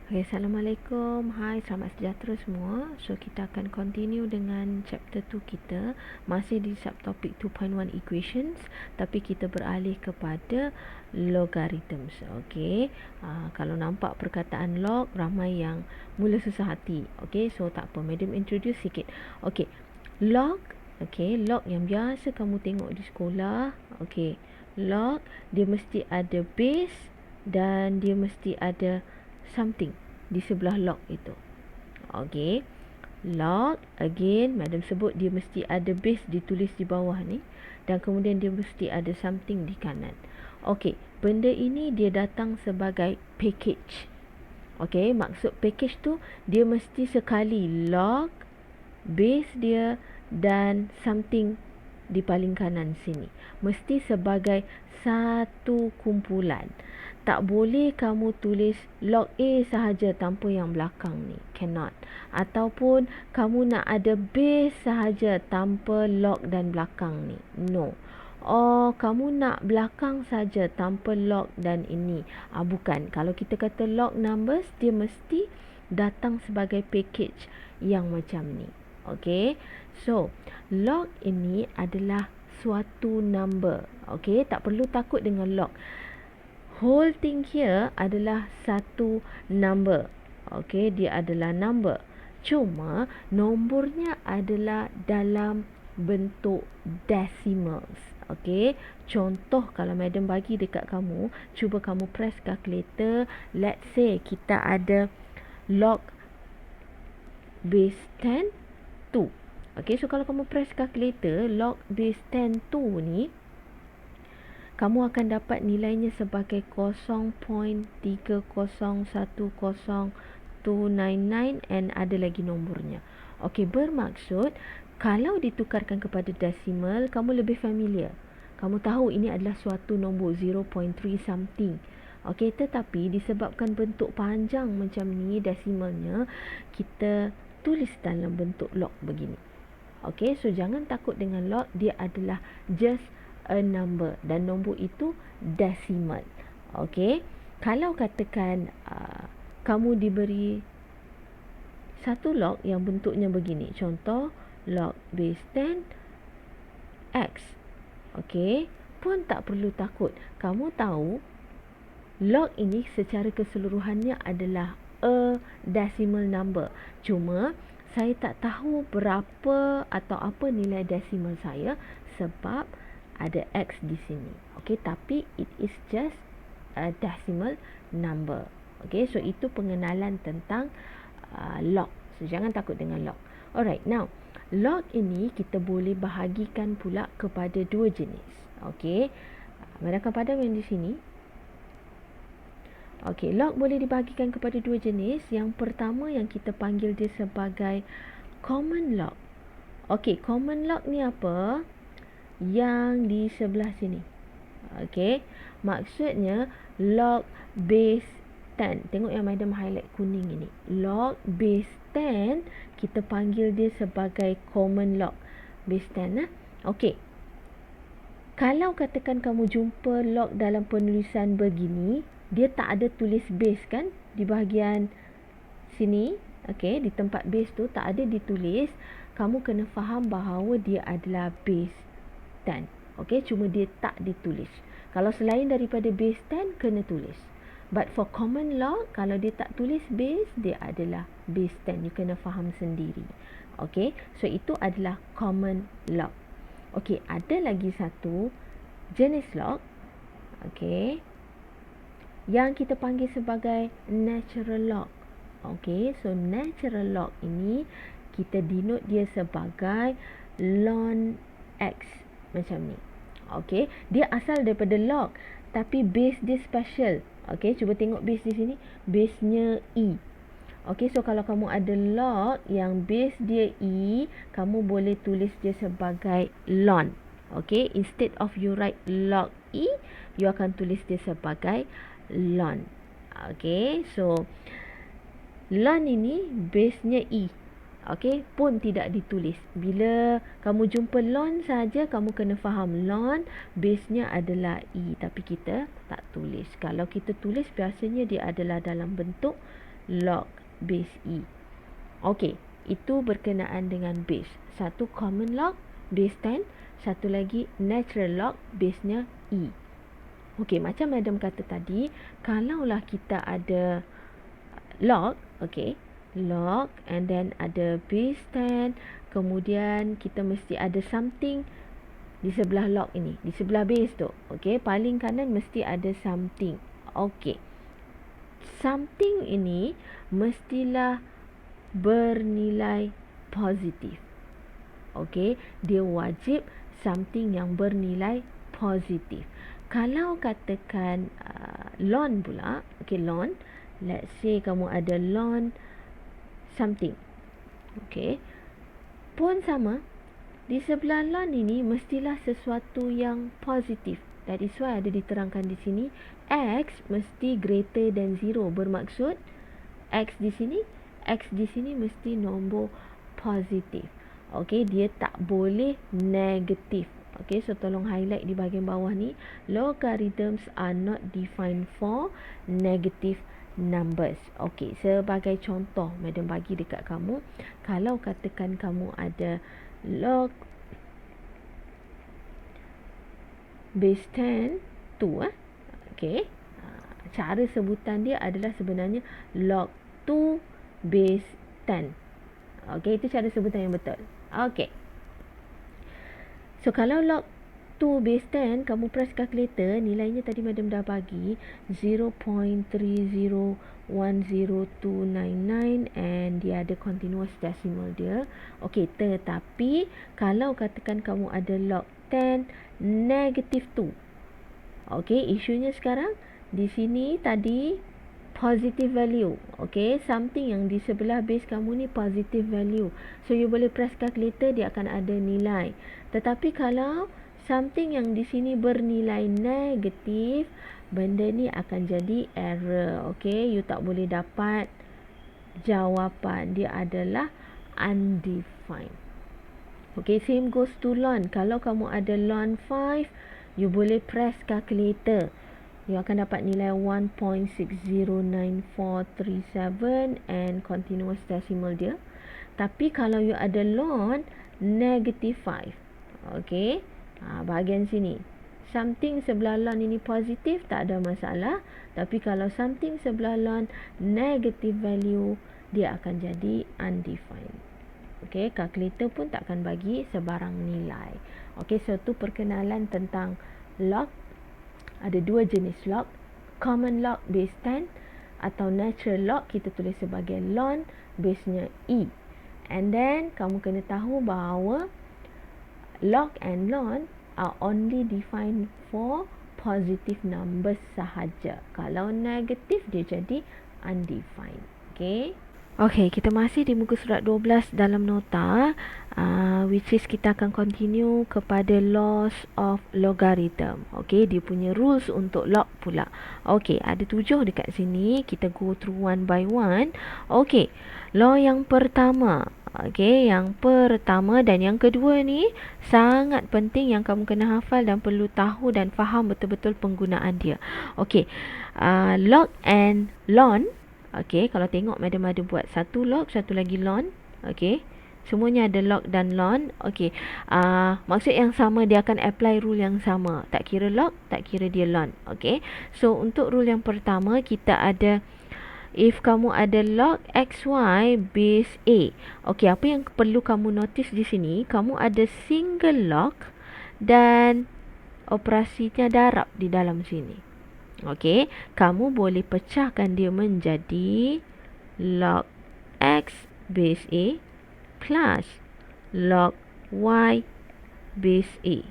Okay, Assalamualaikum. Hai, selamat sejahtera semua. So, kita akan continue dengan chapter 2 kita. Masih di subtopik 2.1 equations, tapi kita beralih kepada logarithms. Okay, kalau nampak perkataan log, ramai yang mula susah hati. Okay, so tak apa. Madam introduce sikit. Okay, log. Okay, log yang biasa kamu tengok di sekolah. Okay, log, dia mesti ada base dan dia mesti ada something di sebelah log itu. Okey. Log, again, madam sebut dia mesti ada base ditulis di bawah ni. Dan kemudian dia mesti ada something di kanan. Okey, benda ini dia datang sebagai package. Okey, maksud package tu dia mesti sekali log, base dia dan something di paling kanan sini. Mesti sebagai satu kumpulan. Tak boleh kamu tulis log A sahaja tanpa yang belakang ni. Cannot. Ataupun kamu nak ada base sahaja tanpa log dan belakang ni. No. Oh, kamu nak belakang saja tanpa log dan ini. Bukan. Kalau kita kata log numbers, dia mesti datang sebagai package yang macam ni. Okay. So, log ini adalah suatu number. Okay. Tak perlu takut dengan log. Whole thing here adalah satu number. Okay, dia adalah number. Cuma nombornya adalah dalam bentuk decimals. Okay, contoh kalau madam bagi dekat kamu, cuba kamu press calculator. Let's say kita ada log base 10 2. Okay, so kalau kamu press calculator, log base 10 2 ni, kamu akan dapat nilainya sebagai 0.301029 and ada lagi nombornya. Okey, bermaksud kalau ditukarkan kepada desimal, kamu lebih familiar. Kamu tahu ini adalah suatu nombor 0.3 something. Okey, tetapi disebabkan bentuk panjang macam ni desimalnya, kita tulis dalam bentuk log begini. Okey, so jangan takut dengan log, dia adalah just a number dan nombor itu decimal. Okey, kalau katakan kamu diberi satu log yang bentuknya begini, contoh log base 10 x. Okey, pun tak perlu takut. Kamu tahu log ini secara keseluruhannya adalah a decimal number. Cuma saya tak tahu berapa atau apa nilai desimal saya sebab ada X di sini. Okey, tapi it is just a decimal number. Okey, so itu pengenalan tentang log. So jangan takut dengan log. Alright, now log ini kita boleh bahagikan pula kepada dua jenis. Okey, mereka pada yang di sini. Okey, log boleh dibahagikan kepada dua jenis. Yang pertama yang kita panggil dia sebagai common log. Okey, common log ni apa? Yang di sebelah sini. Okey, maksudnya log base 10. Tengok yang madam highlight kuning ini. Log base 10 kita panggil dia sebagai common log base 10. Okey, kalau katakan kamu jumpa log dalam penulisan begini, dia tak ada tulis base kan di bahagian sini. Okey, di tempat base tu tak ada ditulis. Kamu kena faham bahawa dia adalah base 10. Okey, cuma dia tak ditulis. Kalau selain daripada base 10, kena tulis. But for common log, kalau dia tak tulis base, dia adalah base 10. You kena faham sendiri. Okey, so itu adalah common log. Okey, ada lagi satu jenis log. Okey, yang kita panggil sebagai natural log. Okey, so natural log ini kita denote dia sebagai ln x. Macam ni. Okey, dia asal daripada log tapi base dia special. Okey, cuba tengok base di sini. Base-nya e. Okey, so kalau kamu ada log yang base dia e, kamu boleh tulis dia sebagai ln. Okey, instead of you write log e, you akan tulis dia sebagai ln. Okey, so ln ini base-nya e. Okey, pun tidak ditulis. Bila kamu jumpa ln saja, kamu kena faham ln base-nya adalah e, tapi kita tak tulis. Kalau kita tulis, biasanya dia adalah dalam bentuk log base E. Okey, itu berkenaan dengan base. Satu common log base 10, satu lagi natural log base-nya E. Okey, macam Madam kata tadi, kalaulah kita ada log, okey, log and then ada base 10, kemudian kita mesti ada something di sebelah log ini, di sebelah base tu. Okey, paling kanan mesti ada something. Okey, something ini mestilah bernilai positif. Okey, dia wajib something yang bernilai positif. Kalau katakan lon pula, okey, lon, let's say kamu ada lon something. Okey, pun sama, di sebelah lon ini mestilah sesuatu yang positif. That is why ada diterangkan di sini X mesti greater than 0. Bermaksud X di sini mesti nombor positif. Okey, dia tak boleh negatif. Okey, so tolong highlight di bahagian bawah ni. Logarithms are not defined for negative numbers. Okey, sebagai contoh, Madam bagi dekat kamu. Kalau katakan kamu ada log base 10 tu, okey, cara sebutan dia adalah sebenarnya log 2 base 10. Okey, itu cara sebutan yang betul. Okey, so kalau log 2 base 10 kamu press calculator, nilainya tadi Madam dah bagi 0.3010299 and dia ada continuous decimal dia. Okey, tetapi kalau katakan kamu ada log 10 negative 2. Okey, isunya sekarang di sini tadi positive value. Okey, something yang di sebelah base kamu ni positive value. So you boleh press calculator, dia akan ada nilai. Tetapi kalau something yang di sini bernilai negatif, benda ni akan jadi error. Okey, you tak boleh dapat jawapan. Dia adalah undefined. Okey, same goes to lon. Kalau kamu ada lon 5, you boleh press calculator. You akan dapat nilai 1.609437 and continuous decimal dia. Tapi kalau you ada lon negative 5, okey, bahagian sini, something sebelah lon ini positif, tak ada masalah. Tapi kalau something sebelah lon negative value, dia akan jadi undefined. Okey, kalkulator pun tak akan bagi sebarang nilai. Okey, so tu perkenalan tentang log. Ada dua jenis log, common log base 10 atau natural log, kita tulis sebagai lon, base-nya E. And then kamu kena tahu bahawa log and lon are only defined for positive numbers sahaja. Kalau negatif dia jadi undefined. Okay. Okay, kita masih di muka surat 12 dalam nota, which is kita akan continue kepada laws of logarithm. Okay, dia punya rules untuk log pula. Okay, ada 7 dekat sini. Kita go through one by one. Okay, law yang pertama. Okay, yang pertama dan yang kedua ni sangat penting yang kamu kena hafal dan perlu tahu dan faham betul-betul penggunaan dia. Okay, log and lon. Okey, kalau tengok Madam ada buat satu log, satu lagi lon. Okey, semuanya ada log dan lon. Okey, maksud yang sama, dia akan apply rule yang sama. Tak kira log, tak kira dia lon. Okey, so untuk rule yang pertama kita ada, if kamu ada log XY base A. Okey, apa yang perlu kamu notice di sini, kamu ada single log dan operasinya darab di dalam sini. Okey, kamu boleh pecahkan dia menjadi log X base A plus log Y base A.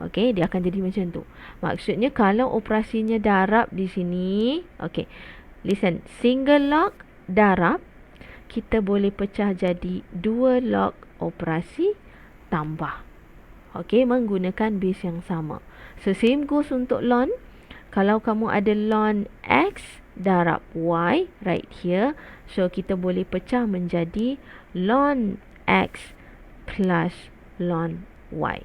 Okey, dia akan jadi macam tu. Maksudnya kalau operasinya darab di sini, okey, listen, single log darab, kita boleh pecah jadi dua log operasi tambah. Okey, menggunakan base yang sama. So same goes untuk lon. Kalau kamu ada ln X darab Y right here, so kita boleh pecah menjadi ln X plus ln Y.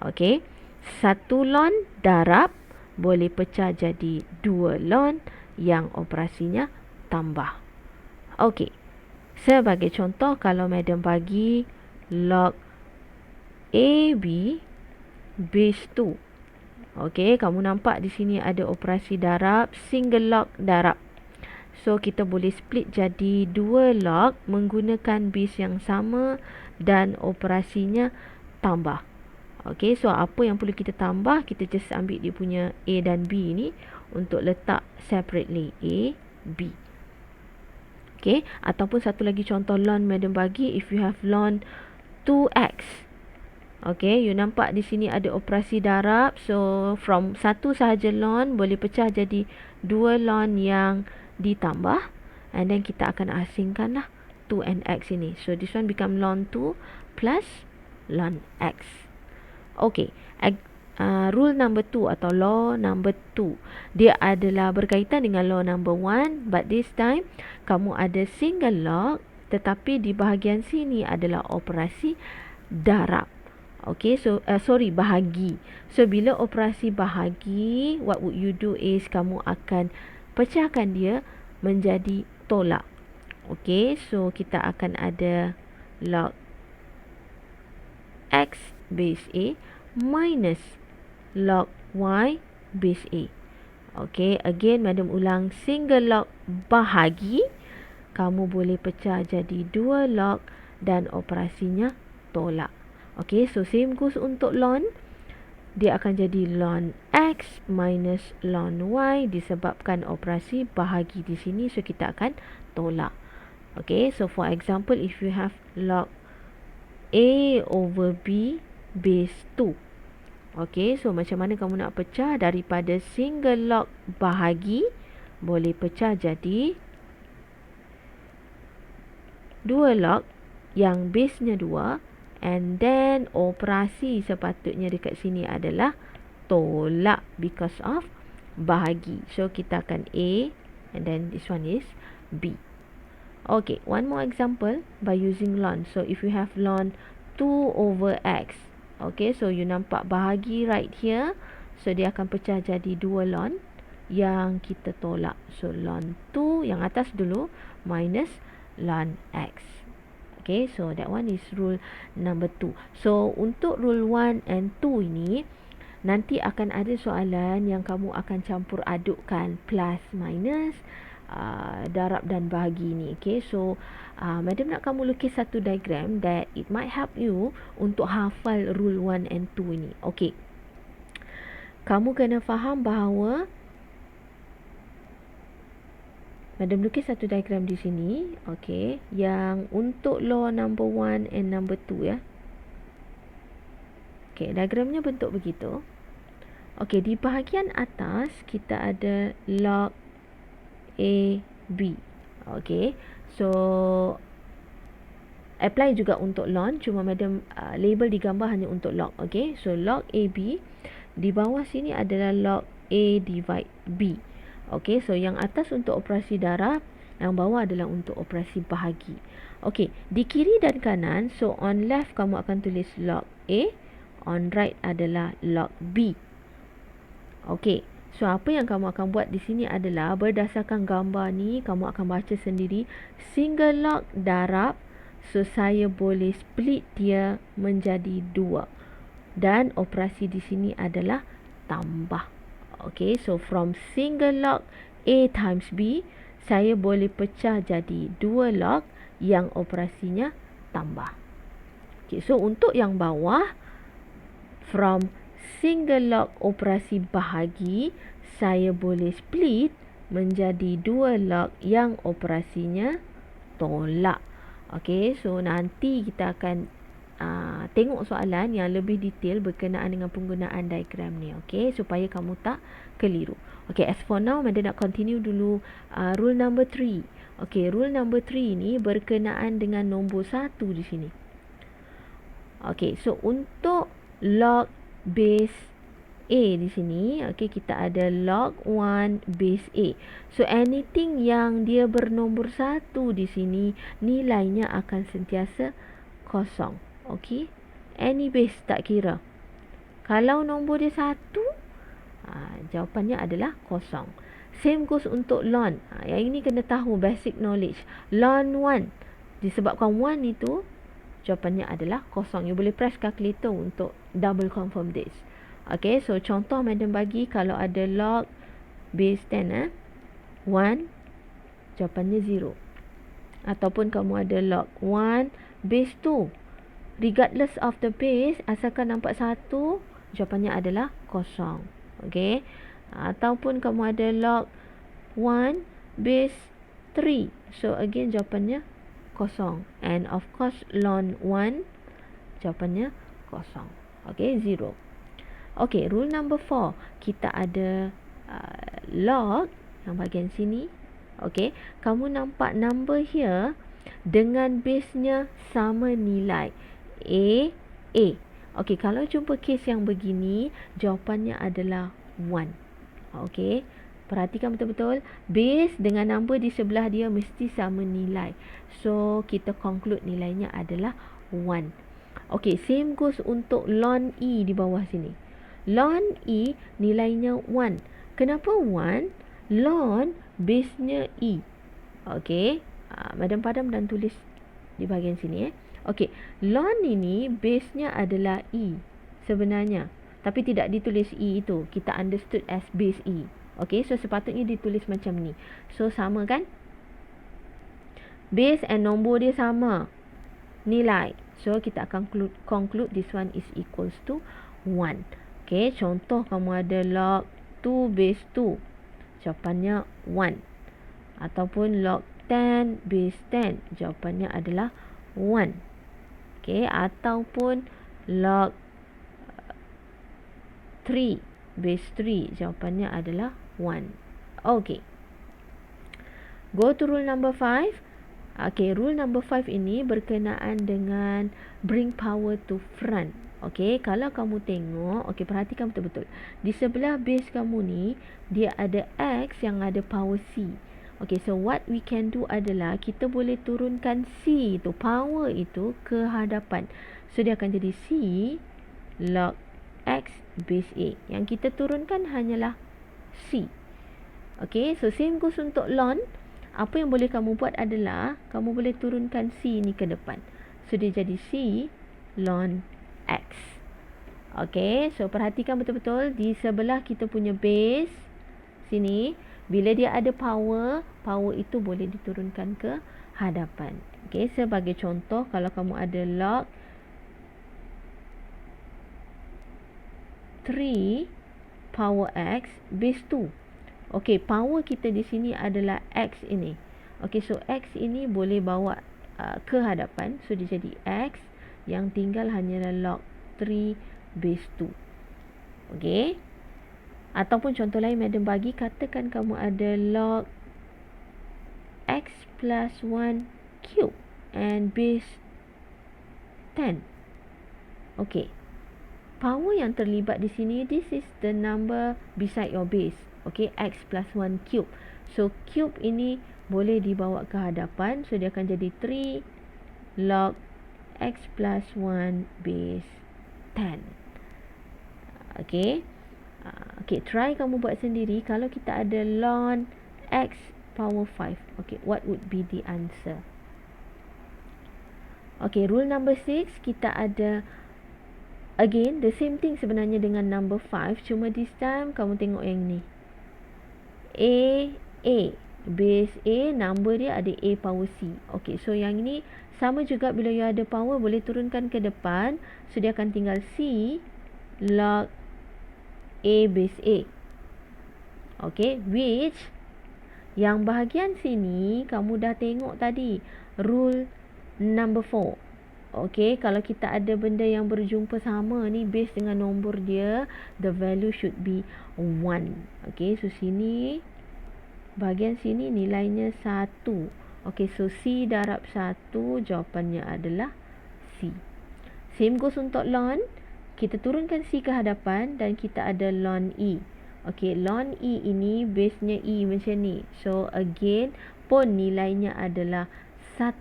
Okey, satu ln darab boleh pecah jadi dua ln yang operasinya tambah. Okey. Sebagai contoh, kalau madam bagi log AB base 2. Okey, kamu nampak di sini ada operasi darab, single log darab. So, kita boleh split jadi 2 log menggunakan base yang sama dan operasinya tambah. Okey, so apa yang perlu kita tambah? Kita just ambil dia punya A dan B ni untuk letak separately. A, B. Okey, ataupun satu lagi contoh ln madam bagi, if you have ln 2x. Okey, you nampak di sini ada operasi darab. So, from satu sahaja ln boleh pecah jadi 2 ln yang ditambah. And then kita akan asingkan lah 2 and x ini. So, this one become ln 2 plus ln x. Okey, rule number 2 atau law number 2. Dia adalah berkaitan dengan law number 1. But this time, kamu ada single log. Tetapi di bahagian sini adalah operasi darab. Okay, so bahagi. So bila operasi bahagi, what would you do is kamu akan pecahkan dia menjadi tolak. Okay, so kita akan ada log x base A minus log y base A. Okay, again madam ulang, single log bahagi, kamu boleh pecah jadi 2 log dan operasinya tolak. Okay, so same goes untuk ln. Dia akan jadi ln x minus ln y disebabkan operasi bahagi di sini. So, kita akan tolak. Okay, so for example, if you have log A over B base 2. Okay, so macam mana kamu nak pecah? Daripada single log bahagi, boleh pecah jadi 2 log yang base-nya 2. And then operasi sepatutnya dekat sini adalah tolak because of bahagi. So kita akan A and then this one is B. Okay, one more example by using ln. So if you have ln 2 over x. Okay, so you nampak bahagi right here. So dia akan pecah jadi 2 ln yang kita tolak. So ln 2 yang atas dulu minus ln x. Okay, so that one is rule number 2. So, untuk rule 1 and 2 ini, nanti akan ada soalan yang kamu akan campur adukkan plus, minus, darab dan bahagi ni. Okay, so, madam nak kamu lukis satu diagram that it might help you untuk hafal rule 1 and 2 ini. Okay, kamu kena faham bahawa madam lukis satu diagram di sini, okey, yang untuk law number 1 and number 2 ya. Okey, diagramnya bentuk begitu. Okey, di bahagian atas kita ada log A B. Okey. So apply juga untuk ln, cuma madam label digambar hanya untuk log, okey. So log AB, di bawah sini adalah log A divide B. Okey, so yang atas untuk operasi darab, yang bawah adalah untuk operasi bahagi. Okey, di kiri dan kanan, so on left kamu akan tulis log A, on right adalah log B. Okey, so apa yang kamu akan buat di sini adalah berdasarkan gambar ni, kamu akan baca sendiri single log darab. So saya boleh split dia menjadi 2. Dan operasi di sini adalah tambah. Okay, so from single log A times B, saya boleh pecah jadi 2 log yang operasinya tambah. Okay, so untuk yang bawah, from single log operasi bahagi, saya boleh split menjadi 2 log yang operasinya tolak. Okay, so nanti kita akan tengok soalan yang lebih detail berkenaan dengan penggunaan diagram ni, okey, supaya kamu tak keliru. Okey, as for now, madam nak continue dulu rule number 3. Okey, rule number 3 ni berkenaan dengan nombor 1 di sini. Okey, so untuk log base A di sini, okey, kita ada log 1 base A. So anything yang dia bernombor 1 di sini, nilainya akan sentiasa kosong. Okey, any base tak kira. Kalau nombor dia 1, jawapannya adalah kosong. Same goes untuk ln. Yang ini kena tahu basic knowledge. Ln 1. Disebabkan 1 itu, jawapannya adalah kosong. You boleh press calculator untuk double confirm this. Okay, so contoh madam bagi kalau ada log base 10, 1, jawapannya 0. Ataupun kamu ada log 1 base 2. Regardless of the base, asalkan nampak 1, jawapannya adalah kosong. Okay. Ataupun kamu ada log 1 base 3. So again jawapannya kosong. And of course ln 1, jawapannya kosong. Okay, 0. Okay, rule number 4. Kita ada log yang bahagian sini. Okay, kamu nampak number here dengan base-nya sama nilai. A. Okay, kalau jumpa case yang begini, jawapannya adalah 1. Okay, perhatikan betul-betul. Base dengan number di sebelah dia mesti sama nilai. So, kita conclude nilainya adalah 1. Okay, same goes untuk ln E di bawah sini. Ln E nilainya 1. Kenapa 1? Ln base-nya E. Okay, Madam padam dan tulis di bahagian sini. Okay, ln ini base-nya adalah E sebenarnya. Tapi tidak ditulis E itu. Kita understood as base E. Okay, so sepatutnya ditulis macam ni. So, sama kan? Base and nombor dia sama nilai. So, kita akan conclude this one is equals to 1. Okay, contoh kamu ada log 2 base 2. Jawapannya 1. Ataupun log 10 base 10. Jawapannya adalah 1. Okay, ataupun log 3 base 3. Jawapannya adalah 1. Okay. Go to rule number 5. Okay, rule number 5 ini berkenaan dengan bring power to front. Okay, kalau kamu tengok, okay, perhatikan betul-betul. Di sebelah base kamu ni, dia ada X yang ada power C. Okay, so what we can do adalah kita boleh turunkan C itu, power itu ke hadapan. So, dia akan jadi C log X base A. Yang kita turunkan hanyalah C. Okay, so same goes untuk ln. Apa yang boleh kamu buat adalah kamu boleh turunkan C ni ke depan. So, dia jadi C ln X. Okay, so perhatikan betul-betul. Di sebelah kita punya base sini, bila dia ada power, power itu boleh diturunkan ke hadapan. Okay, sebagai contoh, kalau kamu ada log 3 power X base 2. Okay, power kita di sini adalah X ini. Okay, so X ini boleh bawa ke hadapan. So, dia jadi X. Yang tinggal hanyalah log 3 base 2. Okay. Ataupun contoh lain madam bagi, katakan kamu ada log X plus 1 cube and base 10. Okay. Power yang terlibat di sini, this is the number beside your base. Okay, X plus 1 cube. So, cube ini boleh dibawa ke hadapan. So, dia akan jadi 3 log X plus 1 base 10. Okay. Okay, try kamu buat sendiri. Kalau kita ada ln X power 5. Okay, what would be the answer? Okay, rule number 6, kita ada again, the same thing sebenarnya dengan number 5. Cuma this time, kamu tengok yang ni. A. Base A, number dia ada A power C. Okay, so yang ini sama juga bila you ada power, boleh turunkan ke depan. So, dia akan tinggal C log A base A. Okay, which yang bahagian sini, kamu dah tengok tadi. Rule number 4. Okay, kalau kita ada benda yang berjumpa sama ni, base dengan nombor dia, the value should be 1. Okay, so sini, bahagian sini nilainya 1. Okay, so C darab 1, jawapannya adalah C. Same goes untuk ln. Kita turunkan C ke hadapan dan kita ada ln E. Okay, ln E ini base-nya E macam ni. So, again, pun nilainya adalah 1.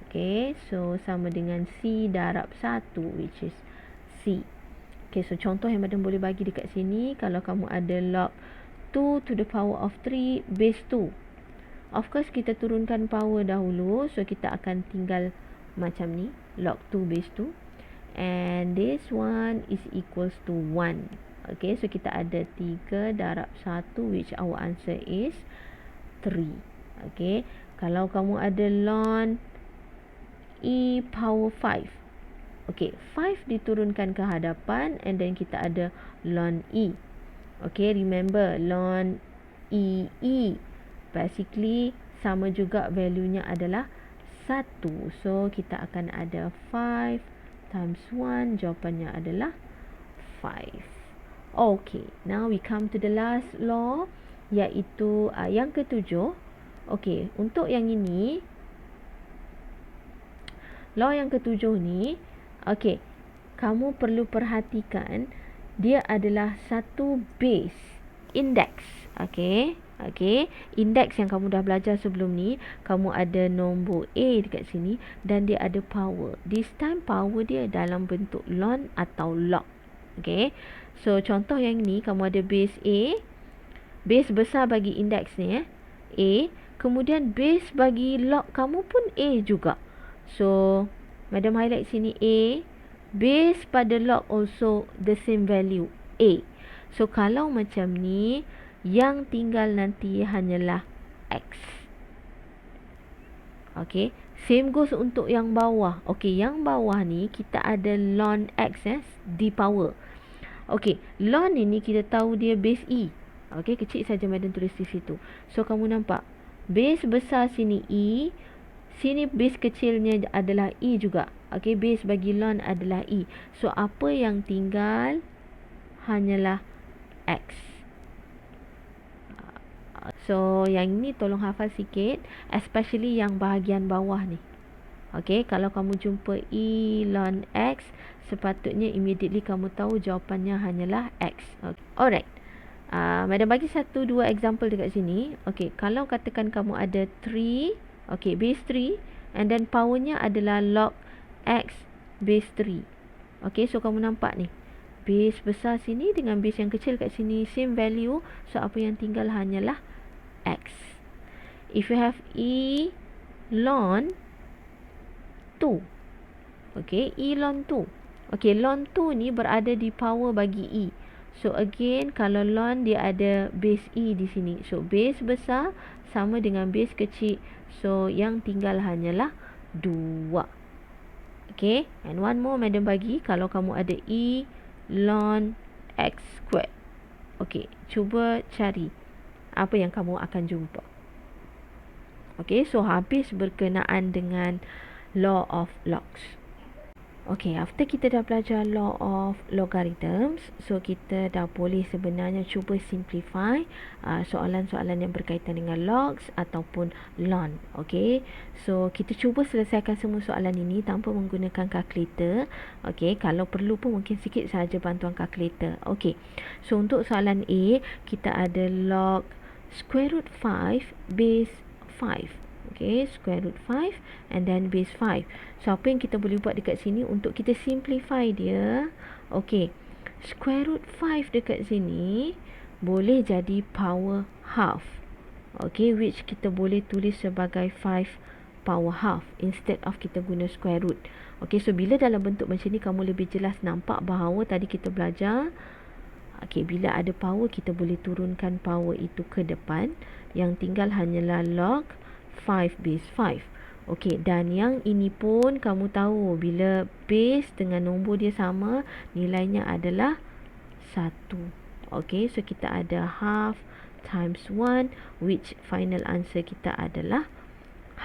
Okay, so sama dengan C darab 1, which is C. Okay, so contoh yang madam boleh bagi dekat sini, kalau kamu ada log 2 to the power of 3 base 2. Of course kita turunkan power dahulu, so kita akan tinggal macam ni, log 2 base 2, and this one is equals to 1. Okay, so kita ada 3 darab 1, which our answer is 3. Okay, kalau kamu ada ln e power 5, okay, 5 diturunkan ke hadapan, and then kita ada ln e. Okay, remember ln e basically sama juga value-nya adalah 1. So kita akan ada 5 times 1, jawapannya adalah 5. Okay, now we come to the last law, iaitu yang ketujuh. Okay, untuk yang ini, law yang ketujuh ni, okay, kamu perlu perhatikan dia adalah satu base index. Okay, index yang kamu dah belajar sebelum ni, kamu ada nombor A dekat sini dan dia ada power. This time power dia dalam bentuk ln atau log. Okay, so contoh yang ni, kamu ada base A, base besar bagi index ni A, kemudian base bagi log kamu pun A juga. So madam highlight sini A, base pada log also the same value A. So kalau macam ni, yang tinggal nanti hanyalah X. Okay, same goes untuk yang bawah. Okay, yang bawah ni kita ada ln X di power. Okay, ln ini kita tahu dia base E. Okay, kecil saja madam tulis di situ. So kamu nampak base besar sini E, sini base kecilnya adalah E juga. Okay, base bagi ln adalah E. So apa yang tinggal hanyalah X. So yang ini tolong hafal sikit, especially yang bahagian bawah ni. Okay, kalau kamu jumpa E ln X, sepatutnya immediately kamu tahu jawapannya hanyalah X. Okay. Alright, madam bagi 1-2 example dekat sini. Okay, kalau katakan kamu ada 3, okay, base 3, and then powernya adalah log X base 3. Okay, so kamu nampak ni, base besar sini dengan base yang kecil kat sini same value, so apa yang tinggal hanyalah X. If you have E ln 2, okay, E ln 2. Okay, ln 2 ni berada di power bagi E. So again, kalau ln dia ada base E di sini. So base besar sama dengan base kecil. So yang tinggal hanyalah 2. Okay, and one more madam bagi, kalau kamu ada E ln X squared. Okay, cuba cari apa yang kamu akan jumpa. Okay, so habis berkenaan dengan law of logs. Okay, after kita dah belajar law of logarithms, so kita dah boleh sebenarnya cuba simplify soalan-soalan yang berkaitan dengan logs ataupun ln. Okay, so kita cuba selesaikan semua soalan ini tanpa menggunakan kalkulator. Okay, kalau perlu pun mungkin sikit sahaja bantuan kalkulator. Okay, so untuk soalan A, kita ada log square root 5 base 5. Okay, square root 5 and then base 5. So apa yang kita boleh buat dekat sini untuk kita simplify dia? Okay, square root 5 dekat sini boleh jadi power half. Okay, which kita boleh tulis sebagai 5 power half instead of kita guna square root. Okay, so bila dalam bentuk macam ni, kamu lebih jelas nampak bahawa tadi kita belajar, okay, bila ada power kita boleh turunkan power itu ke depan. Yang tinggal hanyalah log 5 base 5. Okey, dan yang ini pun kamu tahu bila base dengan nombor dia sama, nilainya adalah 1. Okey, so kita ada half times 1, which final answer kita adalah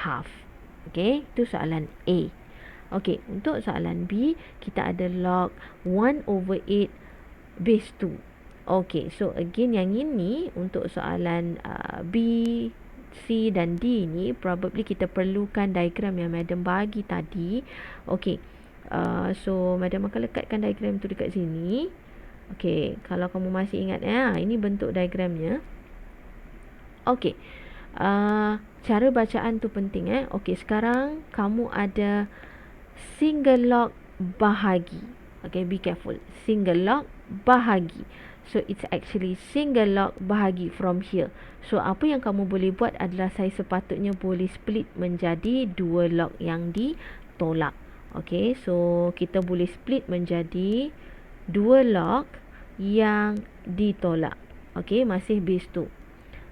half. Okey, itu soalan A. Okey, untuk soalan B, kita ada log 1/8 base 2. Okey, so again yang ini untuk soalan B, C dan D ni probably kita perlukan diagram yang madam bagi tadi. Okey, so madam akan lekatkan diagram tu dekat sini. Okey, kalau kamu masih ingat ini bentuk diagramnya. Okey, cara bacaan tu penting Okey, sekarang kamu ada single log bahagi. Okey, be careful, single log bahagi. So it's actually single log bahagi from here. So apa yang kamu boleh buat adalah saya sepatutnya boleh split menjadi dua log yang ditolak. Okay, so kita boleh split menjadi dua log yang ditolak. Okay, masih base 2.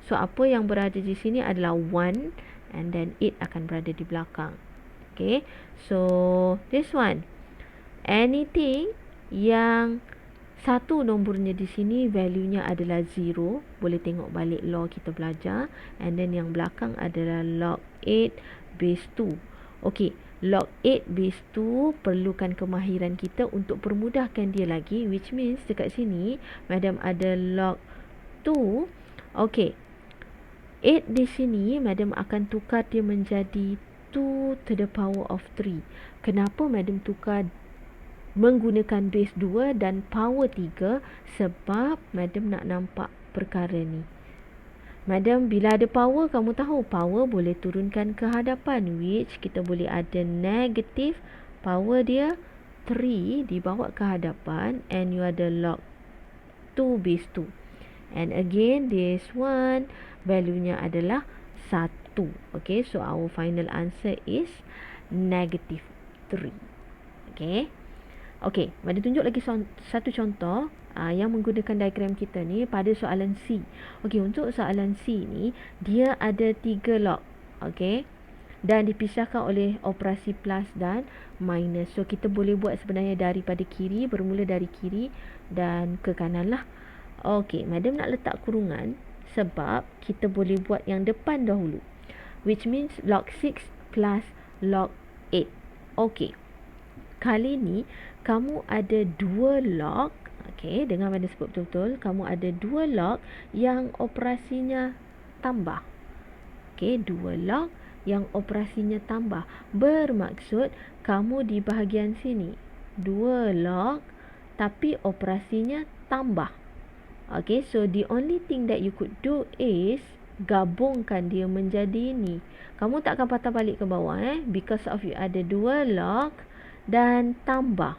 So apa yang berada di sini adalah 1 and then 8 akan berada di belakang. Okay, so this one, anything yang satu nombornya di sini value-nya adalah 0, boleh tengok balik law kita belajar, and then yang belakang adalah log 8 base 2. Okey, log 8 base 2 perlukan kemahiran kita untuk permudahkan dia lagi, which means dekat sini madam ada log 2. Okey, 8 di sini madam akan tukar dia menjadi 2 to the power of 3. Kenapa madam tukar menggunakan base 2 dan power 3? Sebab madam nak nampak perkara ni. Madam, bila ada power, kamu tahu power boleh turunkan ke hadapan, which kita boleh ada negative power dia 3 dibawa ke hadapan, and you ada log 2 base 2. And again, this one value-nya adalah 1. Okay, so our final answer is negative 3. Okay. Okay, mari tunjuk lagi satu contoh yang menggunakan diagram kita ni pada soalan C. Okay, untuk soalan C ni, dia ada 3 log. Okay, dan dipisahkan oleh operasi plus dan minus. So, kita boleh buat sebenarnya daripada kiri, bermula dari kiri dan ke kanan lah. Okay, madam nak letak kurungan sebab kita boleh buat yang depan dahulu, which means log 6 plus log 8. Okay, kali ni kamu ada 2 log. Okay, dengar madam sebut betul-betul. Kamu ada 2 log yang operasinya tambah. Okay, 2 log yang operasinya tambah. Bermaksud kamu di bahagian sini 2 log tapi operasinya tambah. Okay, so the only thing that you could do is gabungkan dia menjadi ni. Kamu tak akan patah balik ke bawah because of you ada 2 log dan tambah.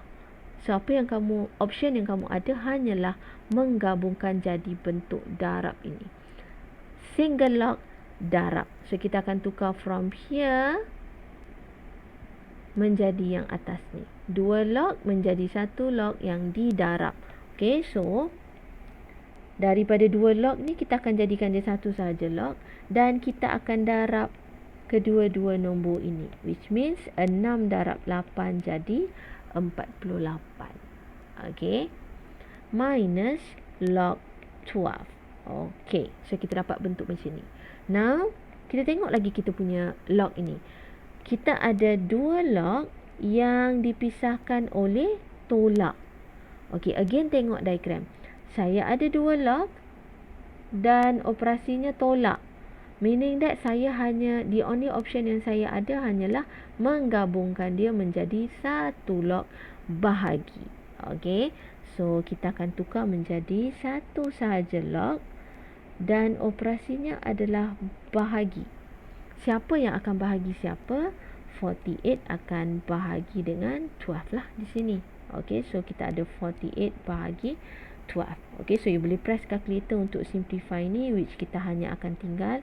So apa yang option yang kamu ada hanyalah menggabungkan jadi bentuk darab ini. Single log darab. So kita akan tukar from here menjadi yang atas ni. 2 log menjadi 1 log yang didarab. Okay, so daripada 2 log ni kita akan jadikan dia satu sahaja log dan kita akan darab kedua-dua nombor ini, which means 6 darab 8 jadi 48. Okay, minus log 12. Okay, so kita dapat bentuk macam ni. Now kita tengok lagi kita punya log ini. Kita ada 2 log yang dipisahkan oleh tolak. Okay, again tengok diagram. Saya ada 2 log dan operasinya tolak. Meaning that saya hanya, the only option yang saya ada hanyalah menggabungkan dia menjadi 1 log bahagi. Okay, so kita akan tukar menjadi 1 sahaja log dan operasinya adalah bahagi. Siapa yang akan bahagi siapa? 48 akan bahagi dengan 12 lah di sini. Okay, so kita ada 48 bahagi 12. Okay, so you boleh press calculator untuk simplify ni, which kita hanya akan tinggal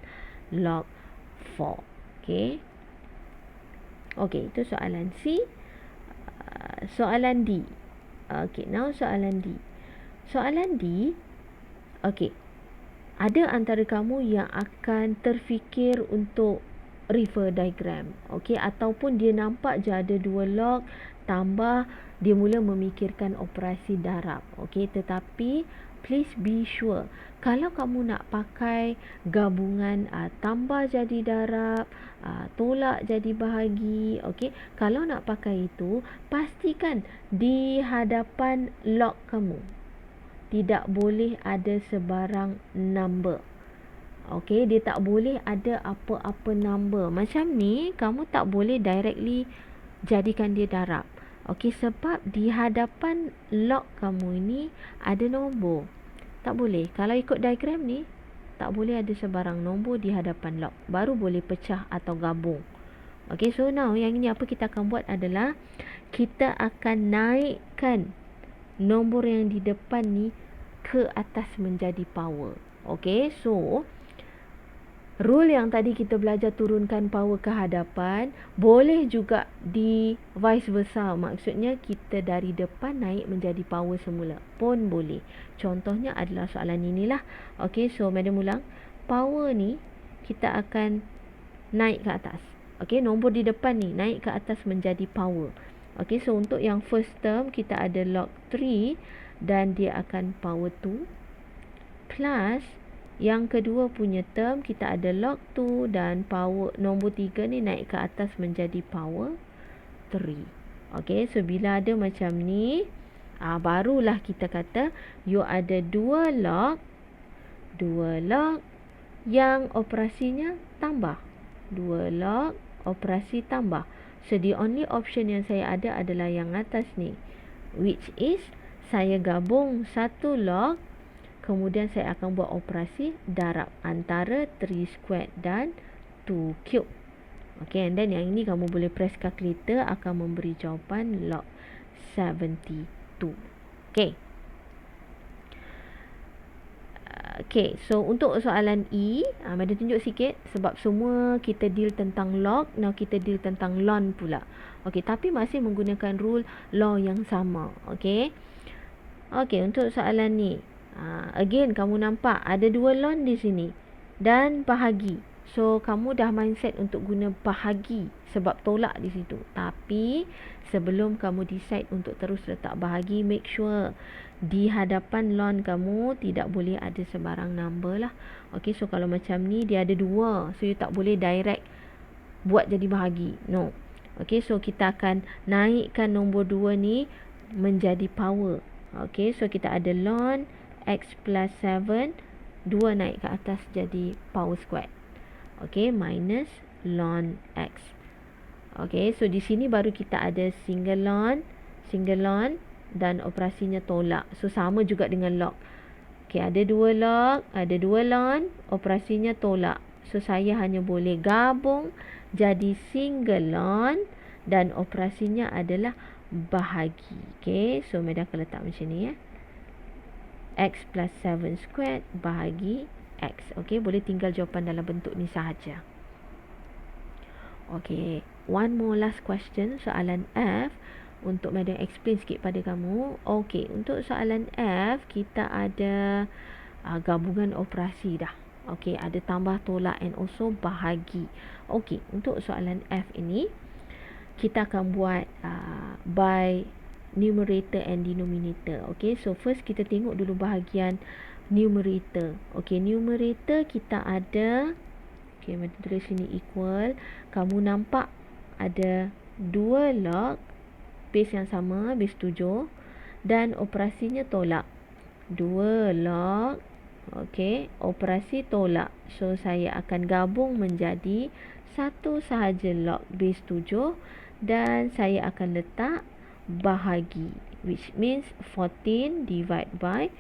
log 4. Okay. Okay, itu soalan C. Soalan D. Okay, now soalan D. Soalan D. Okay, ada antara kamu yang akan terfikir untuk refer diagram. Okay, ataupun dia nampak je ada 2 log tambah, dia mula memikirkan operasi darab. Okay, tetapi please be sure, kalau kamu nak pakai gabungan tambah jadi darab, tolak jadi bahagi, okay, kalau nak pakai itu, pastikan di hadapan log kamu tidak boleh ada sebarang number. Okay, dia tak boleh ada apa-apa number. Macam ni, kamu tak boleh directly jadikan dia darab. Okay, sebab di hadapan log kamu ini ada nombor. Tak boleh. Kalau ikut diagram ni, tak boleh ada sebarang nombor di hadapan log. Baru boleh pecah atau gabung. Okay, so now yang ini apa kita akan buat adalah kita akan naikkan nombor yang di depan ni ke atas menjadi power. Okay, so rule yang tadi kita belajar turunkan power ke hadapan, boleh juga di vice versa. Maksudnya kita dari depan naik menjadi power semula pun boleh. Contohnya adalah soalan inilah. Okay, so madam ulang. Power ni kita akan naik ke atas. Okay, nombor di depan ni naik ke atas menjadi power. Okay, so untuk yang first term kita ada log 3 dan dia akan power 2 plus yang kedua punya term kita ada log 2 dan power nombor 3 ni naik ke atas menjadi power 3. Okay, so bila ada macam ni, barulah kita kata you ada 2 log yang operasinya tambah. 2 log operasi tambah. So the only option yang saya ada adalah yang atas ni, which is saya gabung 1 log, kemudian saya akan buat operasi darab antara 3 squared dan 2 cube. Okay, and then yang ini kamu boleh press calculator, akan memberi jawapan log 72. Okay. Okay, so untuk soalan E, Madam tunjuk sikit sebab semua kita deal tentang log, now kita deal tentang ln pula. Okay, tapi masih menggunakan rule law yang sama. Okay. Okay, untuk soalan ni, again kamu nampak ada 2 ln di sini dan bahagi. So kamu dah mindset untuk guna bahagi sebab tolak di situ. Tapi sebelum kamu decide untuk terus letak bahagi, make sure di hadapan ln kamu tidak boleh ada sebarang number lah. Okay, so kalau macam ni dia ada 2, so you tak boleh direct buat jadi bahagi. No. Okay, so kita akan naikkan nombor 2 ni menjadi power. Okay, so kita ada ln x plus 7, 2 naik ke atas jadi power squared. Okay, minus ln x. Okay, so di sini baru kita ada single ln dan operasinya tolak. So sama juga dengan log. Okay, ada 2 log, ada 2 ln, operasinya tolak. So saya hanya boleh gabung jadi single ln dan operasinya adalah bahagi. Okay, so Meda akan letak macam ni ya. X plus 7 squared bahagi X. Okay, boleh tinggal jawapan dalam bentuk ni sahaja. Okay, one more last question, soalan F. Untuk Madam explain sikit pada kamu. Okay, untuk soalan F, kita ada gabungan operasi dah. Okay, ada tambah, tolak and also bahagi. Okay, untuk soalan F ini, kita akan buat by numerator and denominator. Okay, so first kita tengok dulu bahagian numerator. Okay, numerator kita ada, okay, Madam tulis sini equal. Kamu nampak ada 2 log base yang sama, base 7 dan operasinya tolak. 2 log, okay, operasi tolak. So saya akan gabung menjadi satu sahaja log base 7 dan saya akan letak bahagi, which means 14 divide by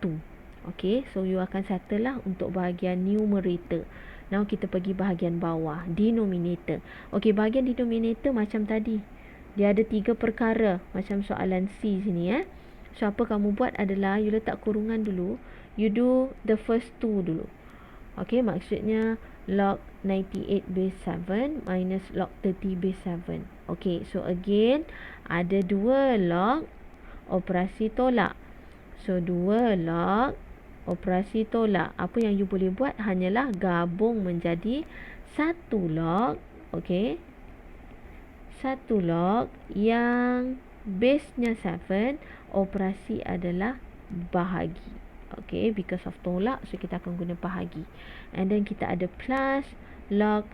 2. Okay, so you akan settle lah untuk bahagian numerator. Now kita pergi bahagian bawah, denominator. Okay, bahagian denominator macam tadi, dia ada 3 perkara macam soalan C sini ya. So apa kamu buat adalah you letak kurungan dulu, you do the first 2 dulu. Okay, maksudnya log 98 base 7 minus log 30 base 7. Okay, so again ada 2 log operasi tolak. So 2 log operasi tolak. Apa yang you boleh buat hanyalah gabung menjadi 1 log. Okay, 1 log yang base-nya 7, operasi adalah bahagi. Okay, because of tolak, so kita akan guna bahagi. And then kita ada plus log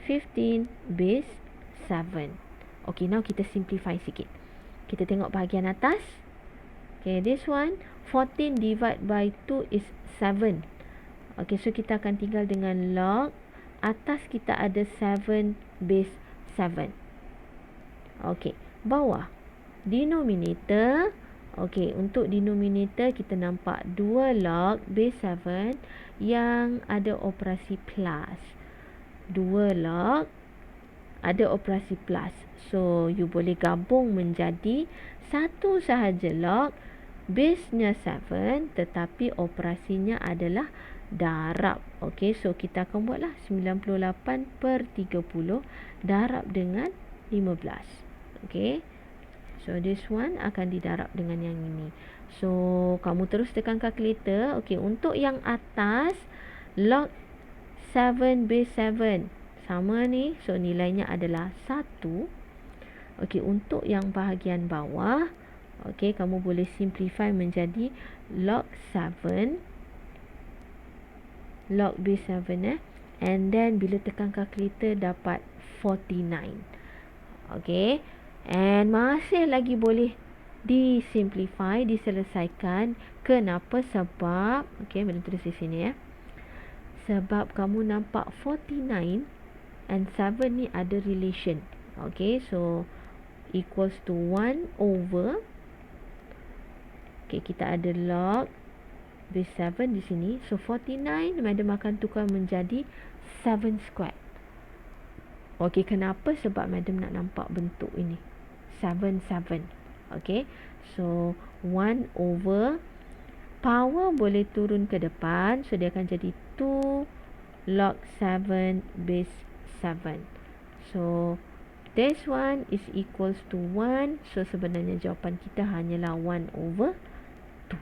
15 base 7. Okay, now kita simplify sikit. Kita tengok bahagian atas. Okay, this one 14 divide by 2 is 7. Okay, so kita akan tinggal dengan log. Atas kita ada 7 base 7. Okay, bawah denominator. Okay, untuk denominator kita nampak 2 log base 7 yang ada operasi plus. 2 log ada operasi plus. So you boleh gabung menjadi satu sahaja log base-nya 7 tetapi operasinya adalah darab. Okey, so kita akan buatlah 98/30 darab dengan 15. Okey, so this one akan didarab dengan yang ini. So kamu terus tekan kalkulator. Okey, untuk yang atas log 7 base 7 sama ni, so nilainya adalah 1. Okey, untuk yang bahagian bawah, okey, kamu boleh simplify menjadi log 7 log base 7 and then bila tekan kalkulator dapat 49. Okey, and masih lagi boleh disimplify, diselesaikan. Kenapa? Sebab okey, boleh tulis di sini ya. Sebab kamu nampak 49 and 7 ni ada relation. Okey, so equals to 1 over, okey, kita ada log base 7 di sini. So 49 madam akan tukar menjadi 7 squared. Okey, kenapa? Sebab madam nak nampak bentuk ini 7 7. Okey, so 1 over, power boleh turun ke depan, so dia akan jadi 2 log 7 base 7. So this one is equals to 1. So sebenarnya jawapan kita hanyalah 1 over 2.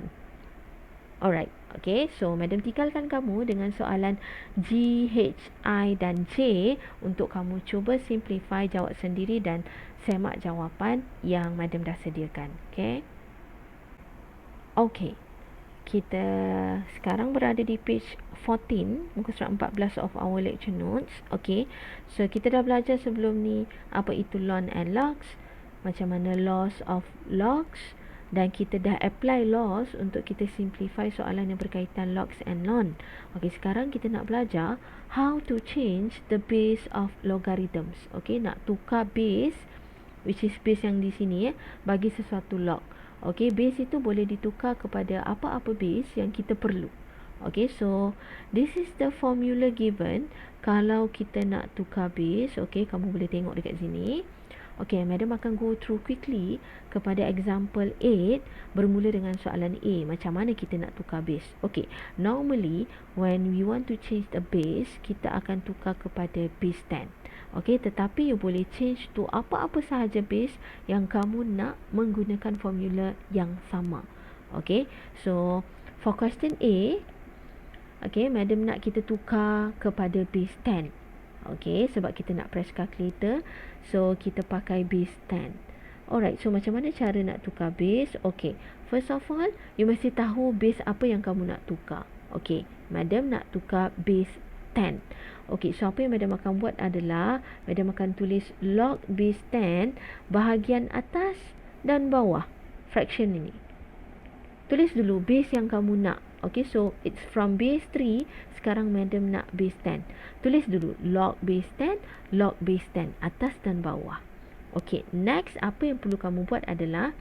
Alright, okay, so madam tinggalkan kamu dengan soalan G, H, I dan J untuk kamu cuba simplify, jawab sendiri dan semak jawapan yang madam dah sediakan. Okay, okay, kita sekarang berada di page 14, muka surat 14 of our lecture notes. Okay, so kita dah belajar sebelum ni apa itu log and logs, macam mana loss of logs, dan kita dah apply loss untuk kita simplify soalan yang berkaitan logs and log. Okey, sekarang kita nak belajar how to change the base of logarithms. Okey, nak tukar base, which is base yang di sini bagi sesuatu log. Okey, base itu boleh ditukar kepada apa-apa base yang kita perlu. Okey, so this is the formula given kalau kita nak tukar base. Okey, kamu boleh tengok dekat sini. Okay, madam akan go through quickly kepada example 8 bermula dengan soalan A. Macam mana kita nak tukar base? Okay, normally when we want to change the base, kita akan tukar kepada base 10. Okay, tetapi you boleh change to apa-apa sahaja base yang kamu nak menggunakan formula yang sama. Okay, so for question A, okay, madam nak kita tukar kepada base 10. Okay, sebab kita nak press calculator, so kita pakai base 10. Alright, so macam mana cara nak tukar base? Okay, first of all, you mesti tahu base apa yang kamu nak tukar. Okay, madam nak tukar base 10. Okay, so apa yang madam akan buat adalah madam akan tulis log base 10 bahagian atas dan bawah fraction ini. Tulis dulu base yang kamu nak. Okay, so it's from base 3. Sekarang madam nak base 10. Tulis dulu log base 10, log base 10, atas dan bawah. Okay, next apa yang perlu kamu buat adalah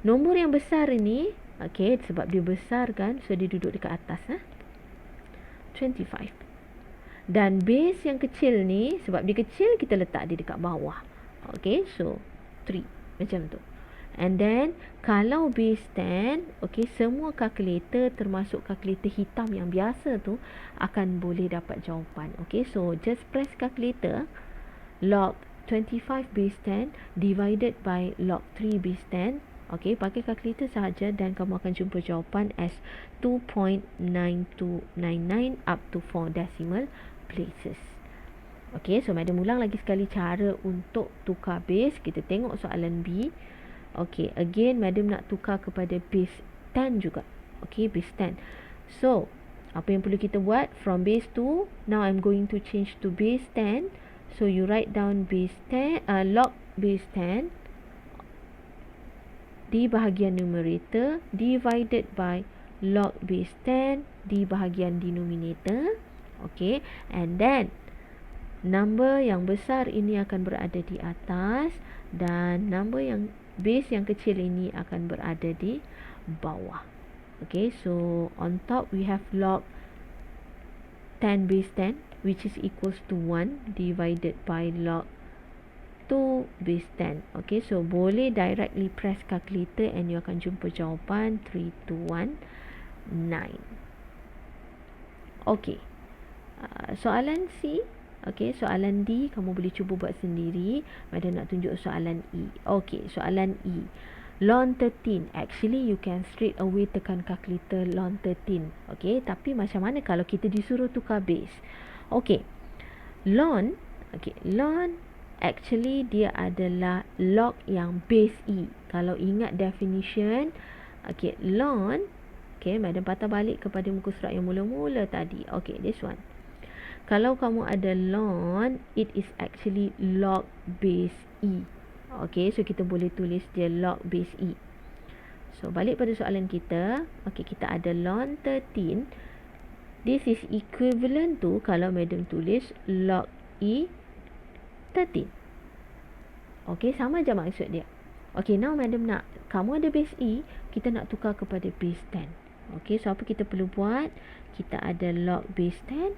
nombor yang besar ini, okay, sebab dia besar kan, so dia duduk dekat atas 25. Dan base yang kecil ni, sebab dia kecil, kita letak dia dekat bawah. Okay, so 3 macam tu. And then kalau base 10, okay, semua kalkulator termasuk kalkulator hitam yang biasa tu akan boleh dapat jawapan. Okay, so just press calculator, log 25 base 10 divided by log 3 base 10. Okay, pakai kalkulator sahaja dan kamu akan jumpa jawapan as 2.9299 up to 4 decimal places. Okay, so madam ulang lagi sekali cara untuk tukar base. Kita tengok soalan B. Okay, again madam nak tukar kepada base 10 juga. Okay, base 10. So, apa yang perlu kita buat? From base 2, now I'm going to change to base 10. So, you write down base 10, log base 10 di bahagian numerator divided by log base 10 di bahagian denominator. Okay, and then number yang besar ini akan berada di atas dan number yang base yang kecil ini akan berada di bawah. Okay, so on top we have log 10 base 10 which is equals to 1 divided by log to base 10. Okay, so boleh directly press calculator and you akan jumpa jawapan 3219. Okay, soalan C. Okay, soalan D kamu boleh cuba buat sendiri. Madam nak tunjuk soalan E. Okay, soalan E. Ln 13. Actually you can straight away tekan calculator ln 13. Okay, tapi macam mana kalau kita disuruh tukar base? Okay, ln. Okay, ln actually dia adalah log yang base E. Kalau ingat definition, okay, ln. Okay, madam patah balik kepada muka surat yang mula-mula tadi. Okay, this one. Kalau kamu ada ln, it is actually log base E. Okay, so kita boleh tulis dia log base E. So, balik pada soalan kita. Okay, kita ada ln 13. This is equivalent to kalau madam tulis log E 13. Okay, sama je maksud dia. Okay, now madam nak, kamu ada base E, kita nak tukar kepada base 10. Okay, so apa kita perlu buat? Kita ada log base 10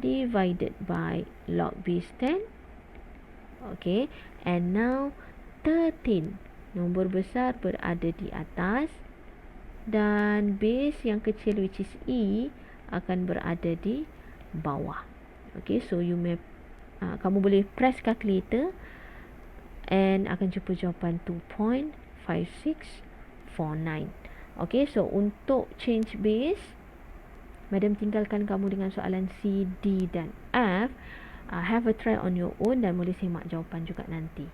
divided by log base 10. Okay, and now 13. Nombor besar berada di atas dan base yang kecil which is E akan berada di bawah. Okay, so you may kamu boleh press calculator and akan jumpa jawapan 2.5649. Okay, so untuk change base, madam tinggalkan kamu dengan soalan C, D dan F. Have a try on your own dan boleh semak jawapan juga nanti.